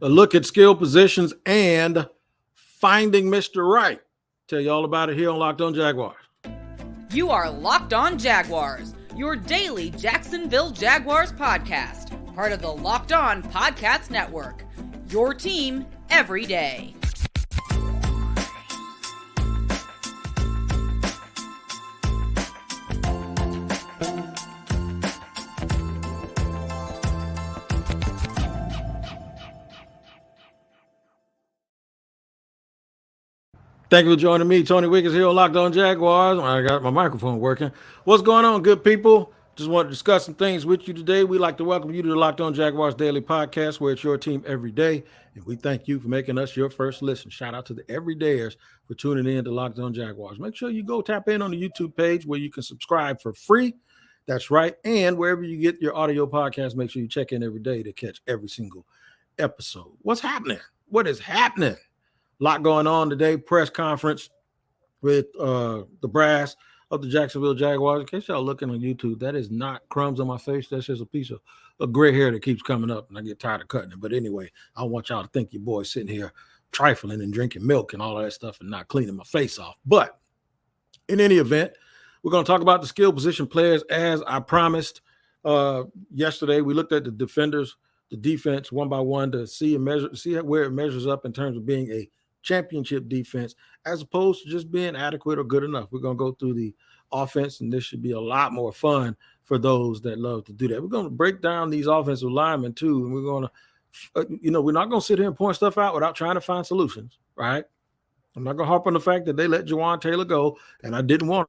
A look at skill positions and finding Mr. Right. Tell you all about it here on Locked On Jaguars. You are Locked On Jaguars, your daily Jacksonville Jaguars podcast, part of the Locked On Podcast Network, your team every day. Thank you for joining me, Tony Wiggins here on Locked On Jaguars. I got my microphone working. What's going on, good people? Just want to discuss some things with you today. We'd like to welcome you to the Locked On Jaguars Daily Podcast, where it's your team every day. And we thank you for making us your first listen. Shout out to the everydayers for tuning in to Locked On Jaguars. Make sure you go tap in on the YouTube page where you can subscribe for free. That's right. And wherever you get your audio podcast, make sure you check in every day to catch every single episode. What's happening? What is happening? Lot going on today. Press conference with the brass of the Jacksonville Jaguars. In case y'all looking on YouTube, that is not crumbs on my face. That's just a piece of gray hair that keeps coming up, and I get tired of cutting it. But anyway, I don't want y'all to think your boy's sitting here trifling and drinking milk and all that stuff and not cleaning my face off. But in any event, we're going to talk about the skill position players as I promised yesterday. We looked at the defenders, the defense one by one to see where it measures up in terms of being a championship defense as opposed to just being adequate or good enough. We're going to go through the offense, and this should be a lot more fun for those that love to do that. We're going to break down these offensive linemen too, and we're going to, we're not going to sit here and point stuff out without trying to find solutions, right? I'm not going to harp on the fact that they let Jawan Taylor go, and I didn't want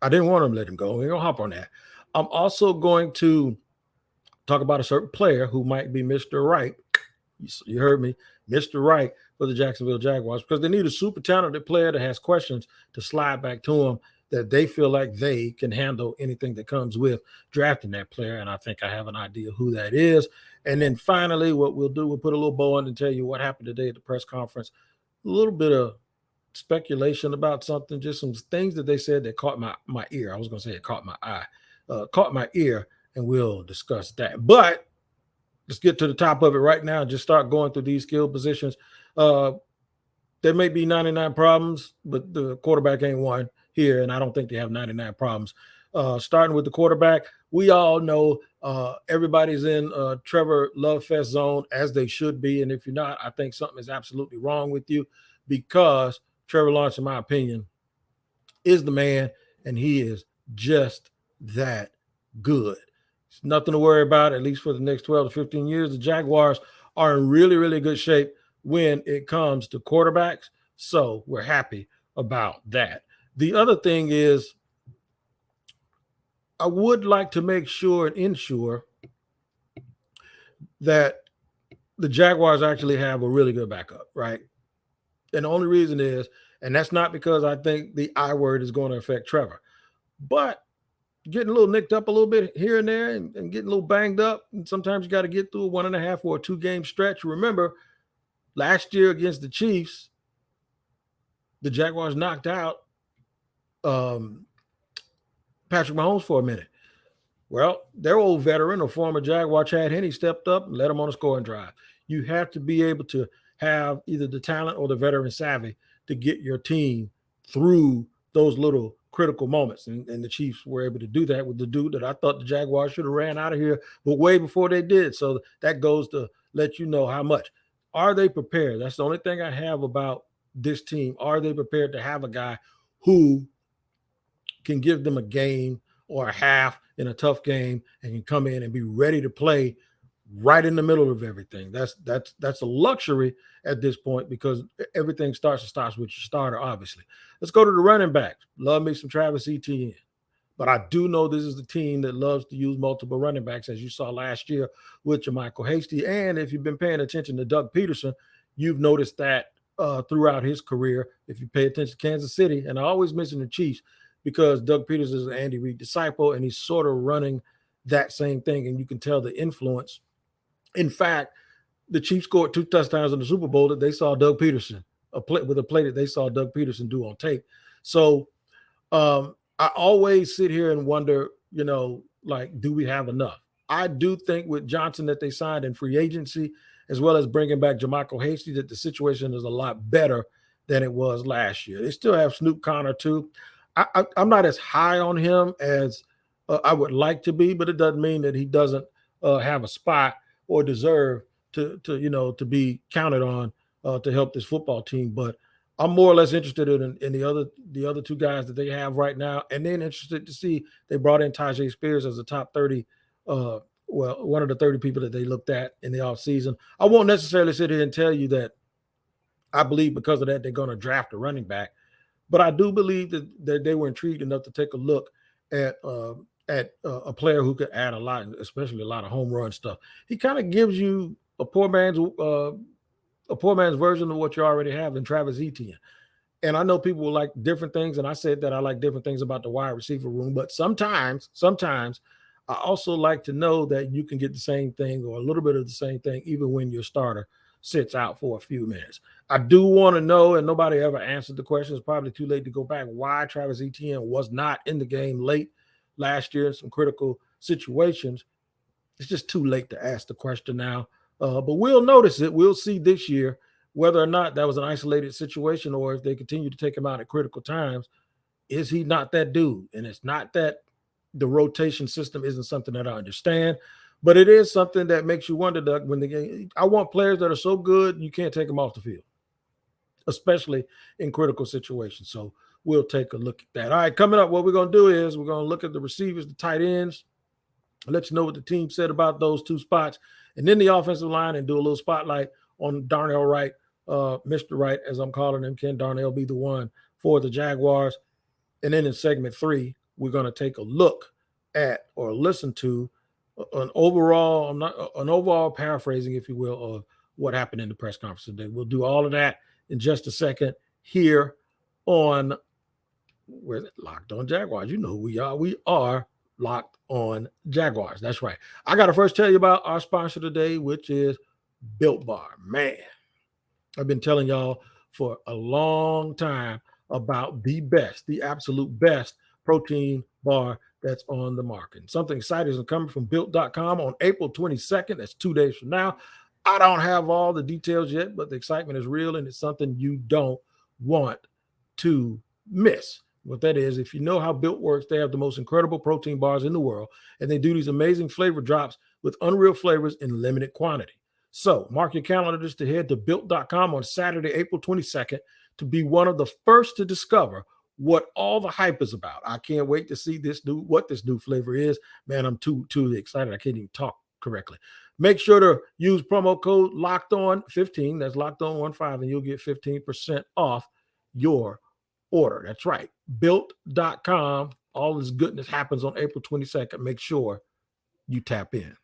them to let him go. We're going to hop on that. I'm also going to talk about a certain player who might be Mr. Right. You heard me, Mr. Right for the Jacksonville Jaguars, because they need a super talented player that has questions to slide back to them that they feel like they can handle anything that comes with drafting that player. And I think I have an idea who that is. And then finally, what we'll do, we'll put a little bow on and tell you what happened today at the press conference. A little bit of speculation about something, just some things that they said that caught my ear. I was going to say it caught my eye, caught my ear, and we'll discuss that. But let's get to the top of it right now and just start going through these skill positions. There may be 99 problems, but the quarterback ain't one here, and I don't think they have 99 problems. Starting with the quarterback, we all know everybody's in Trevor Love Fest zone, as they should be. And if you're not, I think something is absolutely wrong with you, because Trevor Lawrence, in my opinion, is the man, and he is just that good. It's nothing to worry about, at least for the next 12 to 15 years. The Jaguars are in really, really good shape when it comes to quarterbacks. So we're happy about that. The other thing is, I would like to make sure and ensure that the Jaguars actually have a really good backup, right? And the only reason is, and that's not because I think the I word is going to affect Trevor, but getting a little nicked up a little bit here and there and getting a little banged up. And sometimes you got to get through a 1.5 or a 2-game stretch. Remember, last year against the Chiefs, the Jaguars knocked out Patrick Mahomes for a minute. Well, their old veteran or former Jaguar, Chad Henne, stepped up and led them on a scoring drive. You have to be able to have either the talent or the veteran savvy to get your team through those little critical moments. And the Chiefs were able to do that with the dude that I thought the Jaguars should have ran out of here, but way before they did. So that goes to let you know how much. Are they prepared? That's the only thing I have about this team. Are they prepared to have a guy who can give them a game or a half in a tough game and can come in and be ready to play right in the middle of everything? That's a luxury at this point, because everything starts with your starter, obviously. Let's go to the running backs. Love me some Travis Etienne. But I do know this is the team that loves to use multiple running backs, as you saw last year with Jermichael Hasty. And if you've been paying attention to Doug Peterson, you've noticed that throughout his career. If you pay attention to Kansas City, and I always mention the Chiefs because Doug Peterson is an Andy Reid disciple, and he's sort of running that same thing, and you can tell the influence. In fact, the Chiefs scored 2 touchdowns in the Super Bowl that they saw Doug Peterson, with a play that they saw Doug Peterson do on tape. So I always sit here and wonder, like, do we have enough? I do think with Johnson that they signed in free agency, as well as bringing back Jermichael Hasty, that the situation is a lot better than it was last year. They still have Snoop Connor too. I'm not as high on him as I would like to be, but it doesn't mean that he doesn't have a spot or deserve to be counted on to help this football team. But I'm more or less interested in the other two guys that they have right now, and then interested to see they brought in Tajay Spears as a top 30. One of the 30 people that they looked at in the offseason. I won't necessarily sit here and tell you that I believe because of that they're going to draft a running back, but I do believe that they were intrigued enough to take a look at a player who could add a lot, especially a lot of home run stuff. He kind of gives you a poor man's version of what you already have in Travis Etienne. And I know people will like different things, and I said that I like different things about the wide receiver room, but sometimes I also like to know that you can get the same thing or a little bit of the same thing even when your starter sits out for a few minutes. I do want to know, and nobody ever answered the question, it's probably too late to go back, why Travis Etienne was not in the game late last year in some critical situations. It's just too late to ask the question now. But we'll notice it. We'll see this year whether or not that was an isolated situation or if they continue to take him out at critical times. Is he not that dude? And it's not that the rotation system isn't something that I understand, but it is something that makes you wonder, Doug, when the game. I want players that are so good you can't take them off the field, especially in critical situations. So we'll take a look at that. All right, coming up, what we're going to do is we're going to look at the receivers, the tight ends, let you know what the team said about those two spots, and then the offensive line, and do a little spotlight on Darnell Wright, Mr. Wright, as I'm calling him. Can Darnell be the one for the Jaguars? And then in segment 3, we're going to take a look at or listen to an overall paraphrasing, if you will, of what happened in the press conference today. We'll do all of that in just a second here on Locked On Jaguars. You know who we are. We are Locked On Jaguars. That's right. I got to first tell you about our sponsor today, which is Built Bar. Man, I've been telling y'all for a long time about the absolute best protein bar that's on the market. Something exciting is coming from Built.com on April 22nd. That's 2 days from now. I don't have all the details yet, but the excitement is real, and it's something you don't want to miss. What that is, if you know how Built works, they have the most incredible protein bars in the world, and they do these amazing flavor drops with unreal flavors in limited quantity. So mark your calendars to head to Built.com on Saturday, April 22nd, to be one of the first to discover what all the hype is about. I can't wait to see what this new flavor is. Man, I'm too excited. I can't even talk correctly. Make sure to use promo code LOCKEDON15. That's LOCKEDON15, and you'll get 15% off your order. That's right. Built.com. All this goodness happens on April 22nd. Make sure you tap in.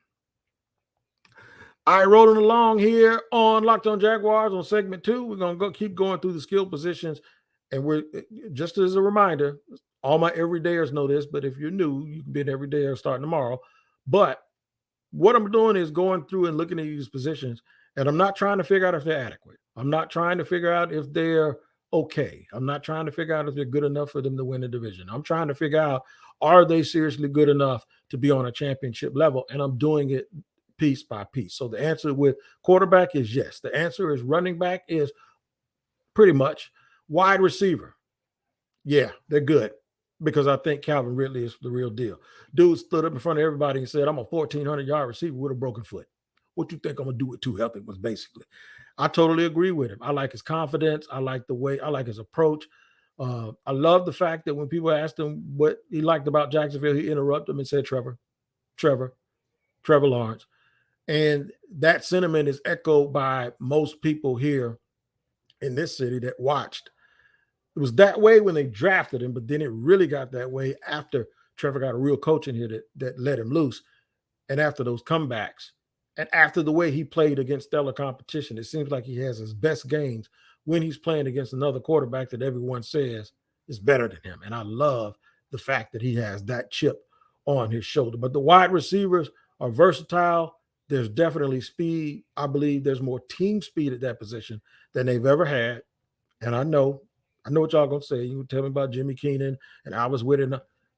All right, rolling along here on Locked On Jaguars on segment 2. We're going to keep going through the skill positions. And we're just as a reminder, all my everydayers know this, but if you're new, you can be an everydayer starting tomorrow. But what I'm doing is going through and looking at these positions, and I'm not trying to figure out if they're adequate. I'm not trying to figure out if they're okay. I'm not trying to figure out if they're good enough for them to win the division. I'm trying to figure out, are they seriously good enough to be on a championship level? And I'm doing it piece by piece. So the answer with quarterback is yes. The answer is running back is pretty much. Wide receiver, yeah, they're good, because I think Calvin Ridley is the real deal. Dude stood up in front of everybody and said, I'm a 1,400-yard receiver with a broken foot. What you think I'm going to do with 2 healthy ones, basically? I totally agree with him. I like his confidence. I like his approach. I love the fact that when people asked him what he liked about Jacksonville, he interrupted them and said, Trevor Lawrence. And that sentiment is echoed by most people here in this city that watched. It was that way when they drafted him, but then it really got that way after Trevor got a real coach in here that let him loose. And after those comebacks, and after the way he played against stellar competition, it seems like he has his best games when he's playing against another quarterback that everyone says is better than him. And I love the fact that he has that chip on his shoulder. But the wide receivers are versatile. There's definitely speed. I believe there's more team speed at that position than they've ever had. And I know what y'all going to say. You can tell me about Jimmy Keenan, and I was with it.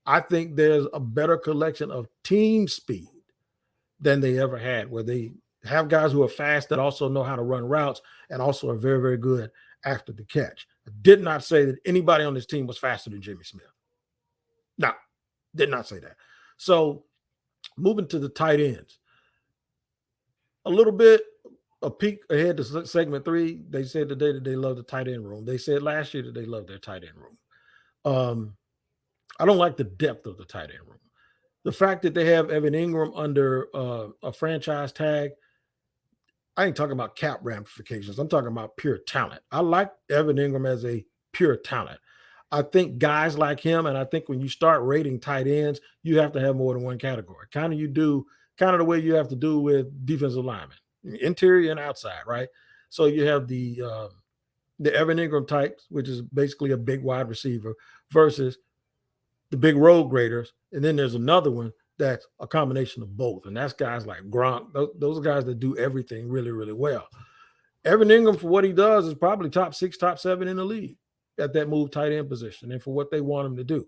I think there's a better collection of team speed than they ever had, where they have guys who are fast that also know how to run routes and also are very, very good after the catch. I did not say that anybody on this team was faster than Jimmy Smith. No, did not say that. So moving to the tight ends, a little bit a peek ahead to segment 3. They said today that they love the tight end room. They said last year that they love their tight end room. I don't like the depth of the tight end room. The fact that they have Evan Ingram under a franchise tag, I ain't talking about cap ramifications. I'm talking about pure talent. I like Evan Ingram as a pure talent. I think guys like him, and I think when you start rating tight ends, you have to have more than one category. Kind of the way you have to do with defensive linemen, interior and outside, right? So you have the Evan Ingram types, which is basically a big wide receiver, versus the big road graders. And then there's another one that's a combination of both. And that's guys like Gronk. Those are guys that do everything really, really well. Evan Ingram, for what he does, is probably top 6, top 7 in the league at that move tight end position and for what they want him to do.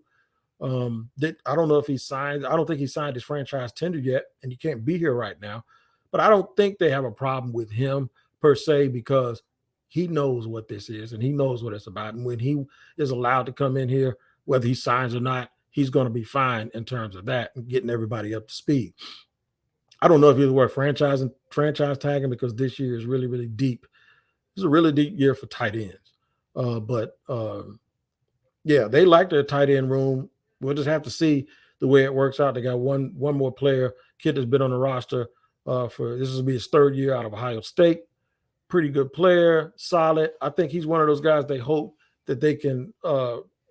I don't know if he signed. I don't think he signed his franchise tender yet, and he can't be here right now. But I don't think they have a problem with him per se, because he knows what this is and he knows what it's about. And when he is allowed to come in here, whether he signs or not, he's going to be fine in terms of that and getting everybody up to speed. I don't know if you're worth franchise tagging, because this year is really, really deep. It's a really deep year for tight ends. Yeah, they like their tight end room. We'll just have to see the way it works out. They got one more player, kid that's been on the roster for this will be his 3rd year out of Ohio State. Pretty good player, solid. I think he's one of those guys they hope that they can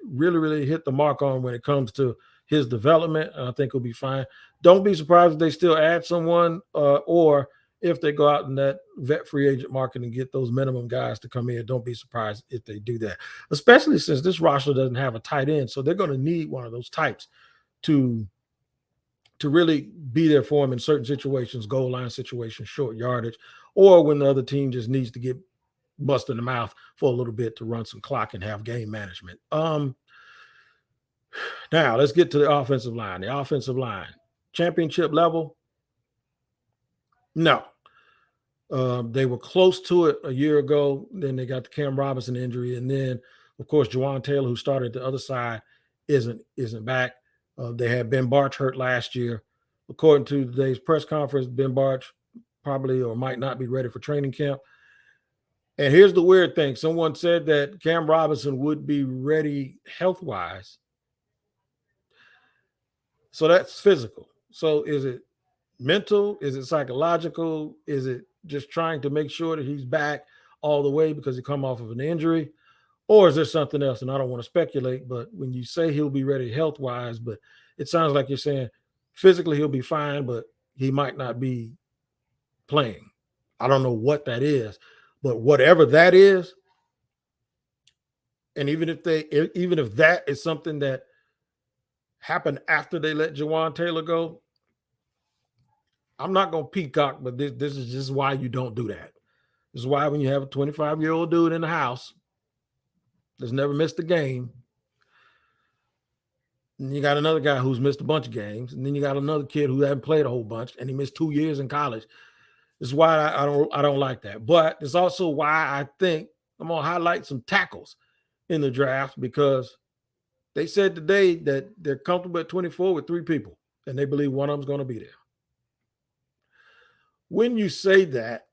really, really hit the mark on when it comes to his development. And I think he'll be fine. Don't be surprised if they still add someone or if they go out in that vet free agent market and get those minimum guys to come in. Don't be surprised if they do that, especially since this roster doesn't have a tight end. So they're going to need one of those types to really be there for them in certain situations, goal line situations, short yardage, or when the other team just needs to get busted in the mouth for a little bit to run some clock and have game management. Now let's get to the offensive line. The offensive line, championship level? No. They were close to it a year ago. Then they got the Cam Robinson injury. And then, of course, Jawan Taylor, who started the other side, isn't back. They had Ben Barch hurt last year. According to today's press conference, Ben Barch probably or might not be ready for training camp. And here's the weird thing. Someone said that Cam Robinson would be ready health-wise. So that's physical. So is it mental? Is it psychological? Is it just trying to make sure that he's back all the way because he come off of an injury? Or is there something else? And I don't want to speculate, but when you say he'll be ready health-wise, but it sounds like you're saying physically he'll be fine, but he might not be playing. I don't know what that is, but whatever that is, and even if that is something that happened after they let Jawan Taylor go, I'm not going to peacock, but this is just why you don't do that. This is why when you have a 25-year-old dude in the house that's never missed a game, and you got another guy who's missed a bunch of games, and then you got another kid who hasn't played a whole bunch, and he missed 2 years in college. This is why I don't like that. But it's also why I think I'm going to highlight some tackles in the draft, because they said today that they're comfortable at 24 with 3 people, and they believe one of them's going to be there. When you say that,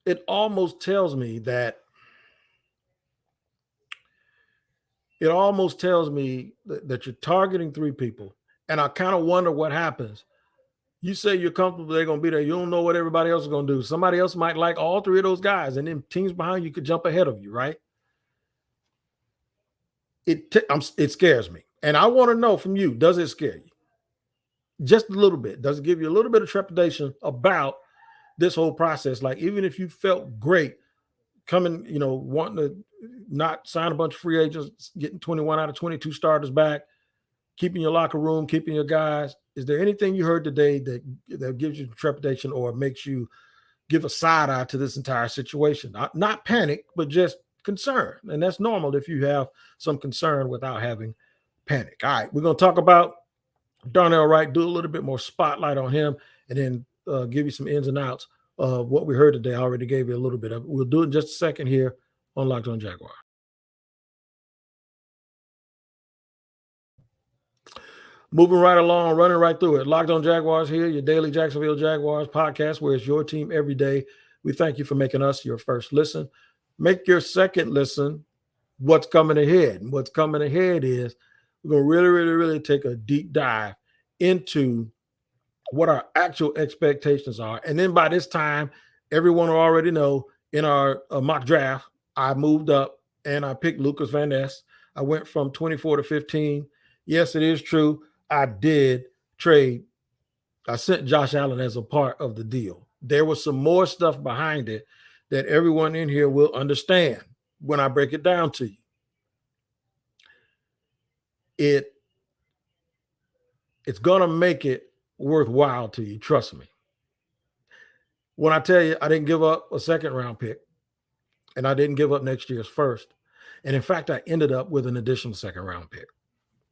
it almost tells me that that you're targeting 3 people, and I kind of wonder what happens. You say you're comfortable they're going to be there. You don't know what everybody else is going to do. Somebody else might like all 3 of those guys, and then teams behind you could jump ahead of you, right? It scares me. And I want to know from you, does it scare you? Just a little bit. Does it give you a little bit of trepidation about this whole process? Like, even if you felt great coming, wanting to not sign a bunch of free agents, getting 21 out of 22 starters back, keeping your locker room, keeping your guys. Is there anything you heard today that gives you trepidation or makes you give a side eye to this entire situation? Not panic, but just concern. And that's normal if you have some concern without having panic. All right, we're going to talk about Darnell Wright, do a little bit more spotlight on him, and then give you some ins and outs of what we heard today. I already gave you a little bit of it. We'll do it in just a second here on Locked On Jaguars. Moving right along, running right through it. Locked On Jaguars here, your daily Jacksonville Jaguars podcast, where it's your team every day. We thank you for making us your first listen. Make your second listen what's coming ahead. And what's coming ahead is we're going to really, really, really take a deep dive into what our actual expectations are. And then by this time, everyone will already know in our mock draft, I moved up and I picked Lucas Van Ness. I went from 24 to 15. Yes, it is true. I did trade. I sent Josh Allen as a part of the deal. There was some more stuff behind it that everyone in here will understand when I break it down to you. It's going to make it worthwhile to you. Trust me. When I tell you I didn't give up a second round pick and I didn't give up next year's first. And in fact, I ended up with an additional second round pick.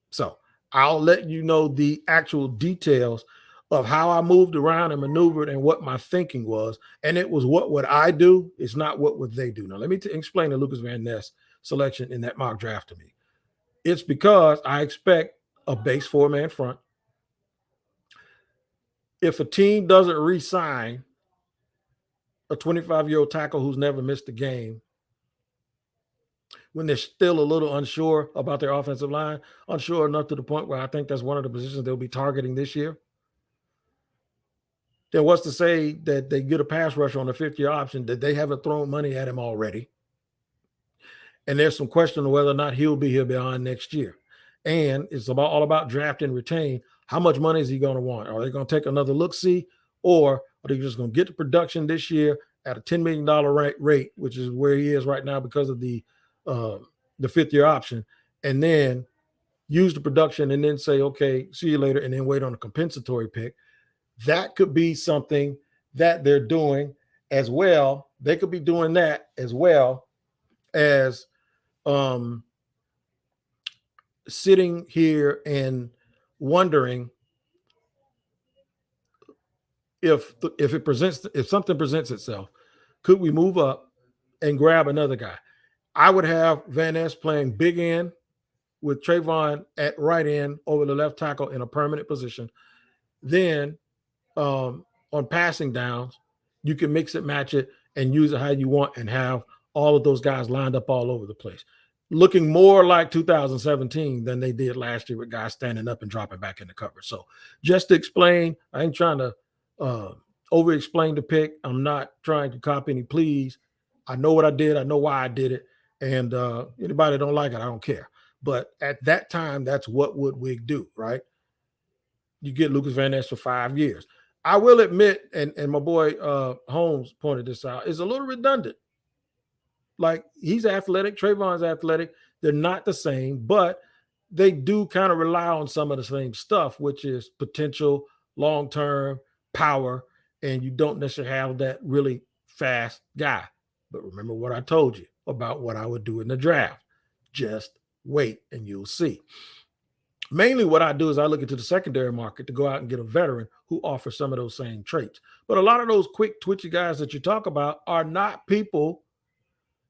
So I'll let you know the actual details of how I moved around and maneuvered and what my thinking was. And it was what would I do? It's not what would they do. Now, let me explain the Lucas Van Ness selection in that mock draft to me. It's because I expect a base four-man front. If a team doesn't re-sign a 25-year-old tackle who's never missed a game, when they're still a little unsure about their offensive line, unsure enough to the point where I think that's one of the positions they'll be targeting this year, then what's to say that they get a pass rusher on the fifth-year option that they haven't thrown money at him already? And there's some question of whether or not he'll be here beyond next year. And it's all about draft and retain. How much money is he going to want? Are they going to take another look-see, or are they just going to get the production this year at a $10 million rate, which is where he is right now because of the fifth-year option, and then use the production and then say, okay, see you later, and then wait on a compensatory pick? That could be something that they're doing as well. They could be doing that as well as sitting here and wondering if something presents itself, could we move up and grab another guy? I would have Van Ness playing big end with Trayvon at right end over the left tackle in a permanent position. Then on passing downs, you can mix it, match it, and use it how you want and have all of those guys lined up all over the place, looking more like 2017 than they did last year with guys standing up and dropping back in the cover. So just to explain, I ain't trying to over-explain the pick. I'm not trying to cop any pleas. I know what I did. I know why I did it. And anybody that don't like it, I don't care. But at that time, that's what would Wig do, right? You get Lucas Van Ness for 5 years. I will admit, and my boy Holmes pointed this out, it's a little redundant. Like, he's athletic, Trayvon's athletic. They're not the same, but they do kind of rely on some of the same stuff, which is potential, long-term power, and you don't necessarily have that really fast guy. But remember what I told you about what I would do in the draft. Just wait and you'll see. Mainly what I do is I look into the secondary market to go out and get a veteran who offers some of those same traits. But a lot of those quick, twitchy guys that you talk about are not people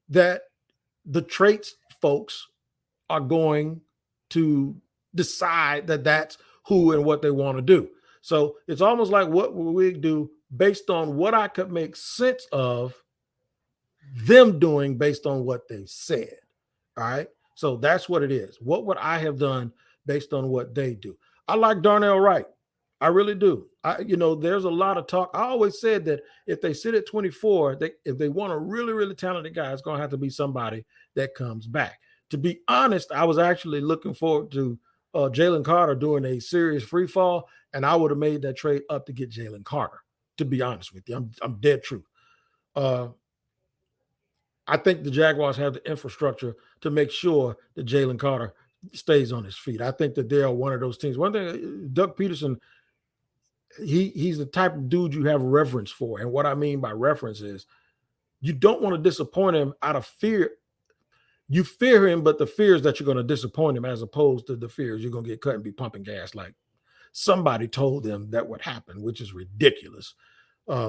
that the traits folks are going to decide that that's who and what they want to do. So it's almost like what will we do based on what I could make sense of them doing based on what they said. All right. So that's what it is. What would I have done based on what they do? I like Darnell Wright. I really do. There's a lot of talk. I always said that if they sit at 24, if they want a really, really talented guy, it's going to have to be somebody that comes back. To be honest, I was actually looking forward to Jalen Carter doing a serious free fall, and I would have made that trade up to get Jalen Carter, to be honest with you. I'm dead true. I think the Jaguars have the infrastructure to make sure that Jalen Carter stays on his feet. I think that they are one of those teams. One thing, Doug Peterson, he's the type of dude you have reverence for. And what I mean by reverence is you don't want to disappoint him out of fear. You fear him, but the fear is that you're going to disappoint him, as opposed to the fears you're going to get cut and be pumping gas like somebody told them that would happen, which is ridiculous.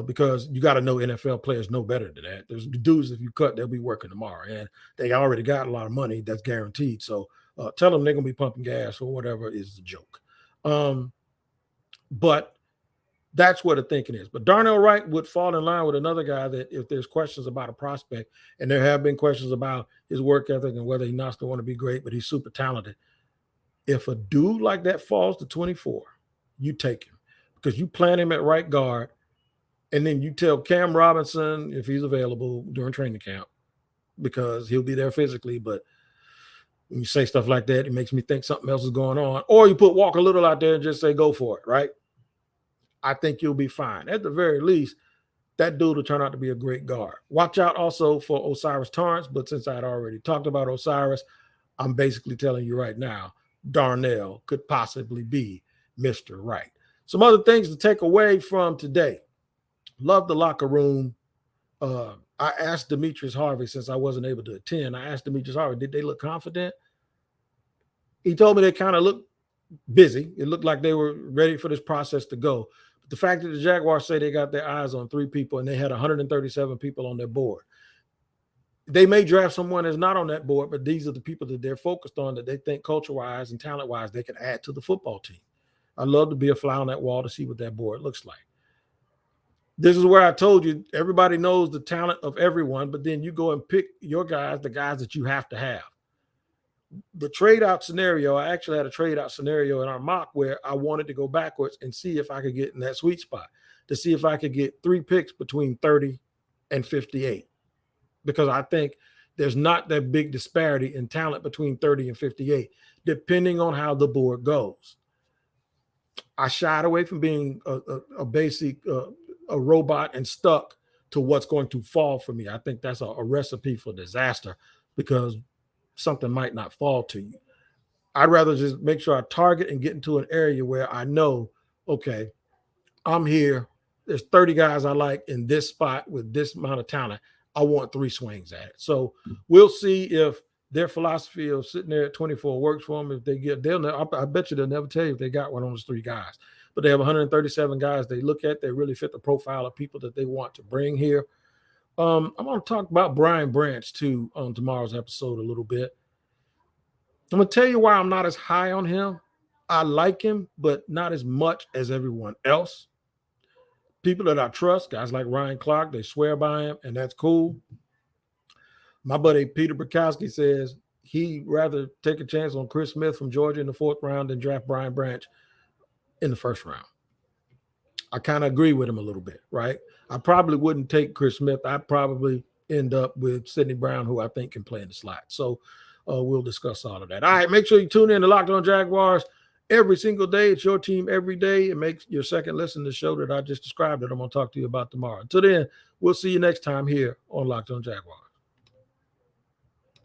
Because you got to know NFL players know better than that. There's dudes, if you cut, they'll be working tomorrow, and they already got a lot of money that's guaranteed. So tell them they're gonna be pumping gas or whatever is the joke. But that's what the thinking is. But Darnell Wright would fall in line with another guy that if there's questions about a prospect, and there have been questions about his work ethic and whether he not still want to be great, but he's super talented. If a dude like that falls to 24, you take him because you plant him at right guard. And then you tell Cam Robinson if he's available during training camp because he'll be there physically. But when you say stuff like that, it makes me think something else is going on. Or you put Walker Little out there and just say, go for it, right? I think you'll be fine. At the very least, that dude will turn out to be a great guard. Watch out also for Osiris Torrance. But since I had already talked about Osiris, I'm basically telling you right now, Darnell could possibly be Mr. Right. Some other things to take away from today. Love the locker room. I asked Demetrius Harvey, since I wasn't able to attend, I asked Demetrius Harvey, did they look confident? He told me they kind of looked busy. It looked like they were ready for this process to go. But the fact that the Jaguars say they got their eyes on 3 people and they had 137 people on their board. They may draft someone that's not on that board, but these are the people that they're focused on that they think culture-wise and talent-wise they can add to the football team. I'd love to be a fly on that wall to see what that board looks like. This is where I told you everybody knows the talent of everyone, but then you go and pick your guys, the guys that you have to have. The trade out scenario, I actually had a trade out scenario in our mock where I wanted to go backwards and see if I could get in that sweet spot, to see if I could get 3 picks between 30 and 58. Because I think there's not that big disparity in talent between 30 and 58, depending on how the board goes. I shied away from being a basic a robot and stuck to what's going to fall for me. I think that's a recipe for disaster because something might not fall to you. I'd rather just make sure I target and get into an area where I know, okay, I'm here. There's 30 guys I like in this spot with this amount of talent. I want 3 swings at it. So we'll see if their philosophy of sitting there at 24 works for them. If they get, I bet you they'll never tell you if they got one of those 3 guys. But they have 137 guys they look at. They really fit the profile of people that they want to bring here. I'm going to talk about Brian Branch, too, on tomorrow's episode a little bit. I'm going to tell you why I'm not as high on him. I like him, but not as much as everyone else. People that I trust, guys like Ryan Clark, they swear by him, and that's cool. My buddy Peter Bukowski says he'd rather take a chance on Chris Smith from Georgia in the 4th round than draft Brian Branch in the 1st round. I kind of agree with him a little bit, right? I probably wouldn't take Chris Smith. I'd probably end up with Sidney Brown, who I think can play in the slot. So we'll discuss all of that. All right, make sure you tune in to Locked On Jaguars every single day. It's your team every day. It makes your second listen to the show that I just described that I'm going to talk to you about tomorrow. Until then, we'll see you next time here on Locked On Jaguars.